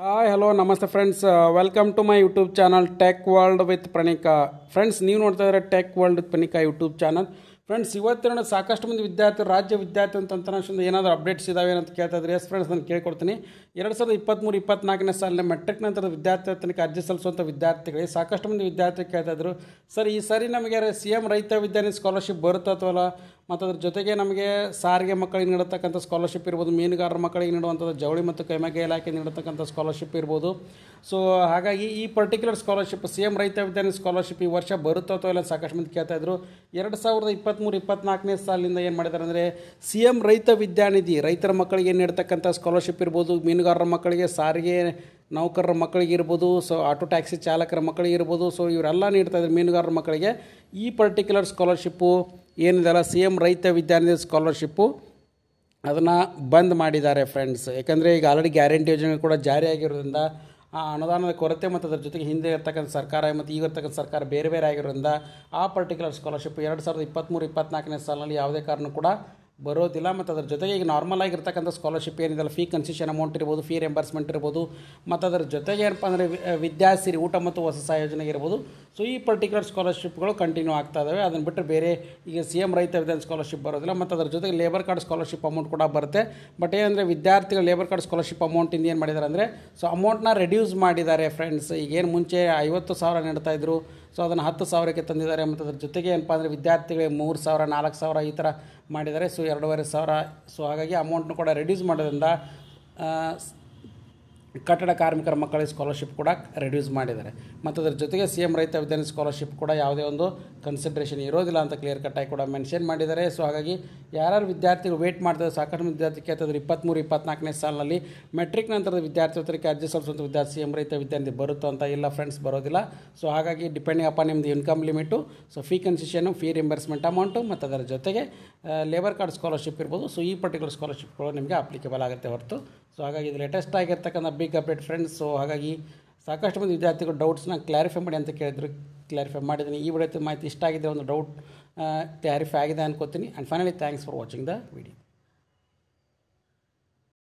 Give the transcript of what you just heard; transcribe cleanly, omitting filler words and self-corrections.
Hi hello ನಮಸ್ತೆ friends, welcome to my YouTube channel tech world with Pranika. Friends, ನೀವು ನೋಡ್ತಾ ಇದ್ದಾರೆ tech world with Pranika YouTube channel. Friends, ಇವತ್ತಿನ ಸಾಕಷ್ಟು ಮಂದಿ ವಿದ್ಯಾರ್ಥಿ ರಾಜ್ಯ ವಿದ್ಯಾರ್ಥಿ ಅಂತಂತನಾಶದಿಂದ ಏನಾದರೂ ಅಪ್ಡೇಟ್ಸ್ ಇದಾವೆ ಅಂತ ಕೇಳ್ತಾ ಇದ್ದಾರೆ. ಎಸ್ ಫ್ರೆಂಡ್ಸ್, ನಾನು ಕೇಳ್ಕೊಡ್ತೀನಿ. 2023-24ನೇ ಸಾಲಿನ ಮೆಟ್ರಿಕ್ ನಂತರದ ವಿದ್ಯಾರ್ಥಿ ವೇತನಕ್ಕೆ ಅರ್ಜಿ ಸಲ್ಲಿಸುವಂಥ ವಿದ್ಯಾರ್ಥಿಗಳಿಗೆ ಸಾಕಷ್ಟು ಮಂದಿ ವಿದ್ಯಾರ್ಥಿ ಕೇಳ್ತಾ ಇದ್ರು, ಸರ್ ಈ ಸಾರಿ ನಮಗೆ CM ರೈತ ವಿದ್ಯಾರ್ಥಿ ಸ್ಕಾಲರ್ಶಿಪ್ ಬರುತ್ತಾ ಅಥವಾ ಮತ್ತು ಅದ್ರ ಜೊತೆಗೆ ನಮಗೆ ಸಾರಿಗೆ ಮಕ್ಕಳಿಗೆ ನೀಡತಕ್ಕಂಥ ಸ್ಕಾಲರ್ಶಿಪ್ ಇರ್ಬೋದು, ಮೀನುಗಾರರ ಮಕ್ಕಳಿಗೆ ನೀಡುವಂಥದ್ದು, ಜವಳಿ ಮತ್ತು ಕೈಮಗ್ಗ ಇಲಾಖೆ ನೀಡತಕ್ಕಂಥ ಸ್ಕಾಲರ್ಶಿಪ್ ಇರ್ಬೋದು. ಸೊ ಹಾಗಾಗಿ ಈ ಪರ್ಟಿಕ್ಯುಲರ್ ಸ್ಕಾಲರ್ಶಿಪ್ CM ರೈತ ವಿದ್ಯಾರ್ಥಿ ಸ್ಕಾಲರ್ಶಿಪ್ ಈ ವರ್ಷ ಬರುತ್ತಾ ಅಥವಾ ಇಲ್ಲ ಸಾಕಷ್ಟು ಮಂದಿ ಕೇಳ್ತಾಯಿದ್ರು. 2023-24ನೇ ಸಾಲಿನಿಂದ ಏನು ಮಾಡಿದ್ದಾರೆ ಅಂದರೆ CM ರೈತ ವಿದ್ಯಾನಿಧಿ ರೈತರ ಮಕ್ಕಳಿಗೆ ನೀಡ್ತಕ್ಕಂಥ ಸ್ಕಾಲರ್ಶಿಪ್ ಇರ್ಬೋದು, ಮೀನುಗಾರರ ಮಕ್ಕಳಿಗೆ, ಸಾರಿಗೆ ನೌಕರರ ಮಕ್ಕಳಿಗೆ ಇರ್ಬೋದು, ಸೊ ಆಟೋ ಟ್ಯಾಕ್ಸಿ ಚಾಲಕರ ಮಕ್ಕಳಿಗೆ ಇರ್ಬೋದು, ಸೊ ಇವರೆಲ್ಲ ನೀಡ್ತಾಯಿದ್ರು ಮೀನುಗಾರರ ಮಕ್ಕಳಿಗೆ. ಈ ಪರ್ಟಿಕ್ಯುಲರ್ ಸ್ಕಾಲರ್ಶಿಪ್ಪು ಏನಿದೆಲ್ಲ CM ರೈತ ವಿದ್ಯಾನಿಧಿ ಸ್ಕಾಲರ್ಶಿಪ್ಪು ಅದನ್ನು ಬಂದ್ ಮಾಡಿದ್ದಾರೆ ಫ್ರೆಂಡ್ಸ್. ಯಾಕಂದರೆ ಈಗ ಆಲ್ರೆಡಿ ಗ್ಯಾರಂಟಿ ಯೋಜನೆ ಕೂಡ ಜಾರಿಯಾಗಿರೋದ್ರಿಂದ ಆ ಅನುದಾನದ ಕೊರತೆ ಮತ್ತು ಅದರ ಜೊತೆಗೆ ಹಿಂದೆ ಇರ್ತಕ್ಕಂಥ ಸರ್ಕಾರ ಮತ್ತು ಈಗ ಇರ್ತಕ್ಕಂಥ ಸರ್ಕಾರ ಬೇರೆ ಬೇರೆ ಆಗಿರೋದ್ರಿಂದ ಆ ಪರ್ಟಿಕ್ಯುಲರ್ ಸ್ಕಾಲರ್ಶಿಪ್ 2023-24ನೇ ಸಾಲಿನಲ್ಲಿ ಯಾವುದೇ ಕಾರಣ ಕೂಡ ಬರೋದಿಲ್ಲ. ಮತ್ತು ಅದ್ರ ಜೊತೆಗೆ ಈಗ ನಾರ್ಮಲ್ ಆಗಿರ್ತಕ್ಕಂಥ ಸ್ಕಾಲರ್ಶಿಪ್ ಏನಿದೆಲ್ಲ, ಫೀ ಕನ್ಸೆಷನ್ ಅಮೌಂಟ್ ಇರ್ಬೋದು, ಫೀ ರೆಂಬರ್ಸ್ಮೆಂಟ್ ಇರ್ಬೋದು, ಮತ್ತು ಅದರ ಜೊತೆಗೆ ಏನಪ್ಪ ಅಂದರೆ ವಿದ್ಯಾಸಿರಿ ಊಟ ಮತ್ತು ವಸತಿ ಯೋಜನೆಗೆ ಇರ್ಬೋದು. ಸೊ ಈ ಪರ್ಟಿಕ್ಯುಲರ್ ಸ್ಕಾಲರ್ಶಿಪ್ಗಳು ಕಂಟಿನ್ಯೂ ಆಗ್ತಾ ಇದ್ದಾವೆ. ಅದನ್ನು ಬಿಟ್ಟರೆ ಬೇರೆ ಈಗ CM ರೈತ ವಿದ್ಯಾರ್ಥಿ ಸ್ಕಾಲರ್ಶಿಪ್ ಬರೋದಿಲ್ಲ. ಮತ್ತು ಅದರ ಜೊತೆಗೆ ಲೇಬರ್ ಕಾರ್ಡ್ ಸ್ಕಾಲರ್ಶಿಪ್ ಅಮೌಂಟ್ ಕೂಡ ಬರುತ್ತೆ. ಬಟ್ ಏನಂದರೆ ವಿದ್ಯಾರ್ಥಿಗಳು ಲೇಬರ್ ಕಾರ್ಡ್ ಸ್ಕಾಲರ್ಶಿಪ್ ಅಮೌಂಟಿಂದ ಏನು ಮಾಡಿದ್ದಾರೆ ಅಂದರೆ ಸೊ ಅಮೌಂಟ್ನ ರೆಡ್ಯೂಸ್ ಮಾಡಿದ್ದಾರೆ ಫ್ರೆಂಡ್ಸ್. ಈಗೇನು ಮುಂಚೆ 50,000 ನೀಡ್ತಾಯಿದ್ರು, ಸೊ ಅದನ್ನು 10,000ಕ್ಕೆ ತಂದಿದ್ದಾರೆ. ಮತ್ತು ಅದ್ರ ಜೊತೆಗೆ ಏನಪ್ಪ ಅಂದರೆ ವಿದ್ಯಾರ್ಥಿಗಳಿಗೆ 3,000, 4,000 ಈ ಥರ ಮಾಡಿದ್ದಾರೆ. ಸೊ 2,500. ಸೊ ಹಾಗಾಗಿ ಅಮೌಂಟ್ನು ಕೂಡ ರೆಡ್ಯೂಸ್ ಮಾಡೋದ್ರಿಂದ ಕಟ್ಟಡ ಕಾರ್ಮಿಕರ ಮಕ್ಕಳಿಗೆ ಸ್ಕಾಲರ್ಶಿಪ್ ಕೂಡ ರೆಡ್ಯೂಸ್ ಮಾಡಿದ್ದಾರೆ. ಮತ್ತು ಅದ್ರ ಜೊತೆಗೆ CM ರೈತ ವಿದ್ಯಾರ್ಥಿ ಸ್ಕಾಲರ್ಶಿಪ್ ಕೂಡ ಯಾವುದೇ ಒಂದು ಕನ್ಸಿಡ್ರೇಷನ್ ಇರೋದಿಲ್ಲ ಅಂತ ಕ್ಲಿಯರ್ ಕಟ್ಟಾಗಿ ಕೂಡ ಮೆನ್ಷನ್ ಮಾಡಿದ್ದಾರೆ. ಸೊ ಹಾಗಾಗಿ ಯಾರ್ಯಾರು ವಿದ್ಯಾರ್ಥಿಗಳು ವೇಟ್ ಮಾಡ್ತಾರೆ, ಸಾಕಷ್ಟು ವಿದ್ಯಾರ್ಥಿ ಕೇಳ್ತಿದ್ರು 23-24ನೇ ಸಾಲಿನಲ್ಲಿ ಮೆಟ್ರಿಕ್ ನಂತರದ ವಿದ್ಯಾರ್ಥಿ ವೇತನಕ್ಕೆ ಅರ್ಜಿ ಸಲ್ಲಿಸುವಂಥ ವಿದ್ಯಾರ್ಥಿ CM ರೈತ ವಿದ್ಯಾರ್ಥಿ ಬರುತ್ತೋ ಅಂತ. ಇಲ್ಲ ಫ್ರೆಂಡ್ಸ್, ಬರೋದಿಲ್ಲ. ಸೊ ಹಾಗಾಗಿ ಡಿಪೆಂಡಿಂಗ್ ಅಪಾನ್ ನಿಮ್ಮದು income limit, so fee concession, fee reimbursement amount ಮತ್ತು ಅದರ ಜೊತೆಗೆ ಲೇಬರ್ ಕಾರ್ಡ್ ಸ್ಕಾಲರ್ಶಿಪ್ ಇರ್ಬೋದು. ಸೊ ಈ ಪರ್ಟಿಕ್ಯುಲರ್ ಸ್ಕಾಲರ್ಶಿಪ್ಗಳು ನಿಮಗೆ ಅಪ್ಲಿಕೇಬಲ್ ಆಗುತ್ತೆ ಹೊರತು. ಸೊ ಹಾಗಾಗಿ ಇದು ಲೇಟೆಸ್ಟ್ ಆಗಿರ್ತಕ್ಕಂಥ ಬಿಗ್ ಅಪ್ಡೇಟ್ ಫ್ರೆಂಡ್ಸ್. ಸೊ ಹಾಗಾಗಿ ಸಾಕಷ್ಟು ಮಂದಿ ವಿದ್ಯಾರ್ಥಿಗಳು ಡೌಟ್ಸ್ನ ಕ್ಲಾರಿಫೈ ಮಾಡಿ ಅಂತ ಕೇಳಿದ್ರು, ಕ್ಲಾರಿಫೈ ಮಾಡಿದ್ದೀನಿ. ಈ ವಿಡಿಯೋ ಮಾಹಿತಿ ಇಷ್ಟ ಆಗಿದೆ, ಒಂದು ಡೌಟ್ ಕ್ಲಾರಿಫೈ ಆಗಿದೆ ಅನ್ಕೋತೀನಿ. And finally thanks for watching the video.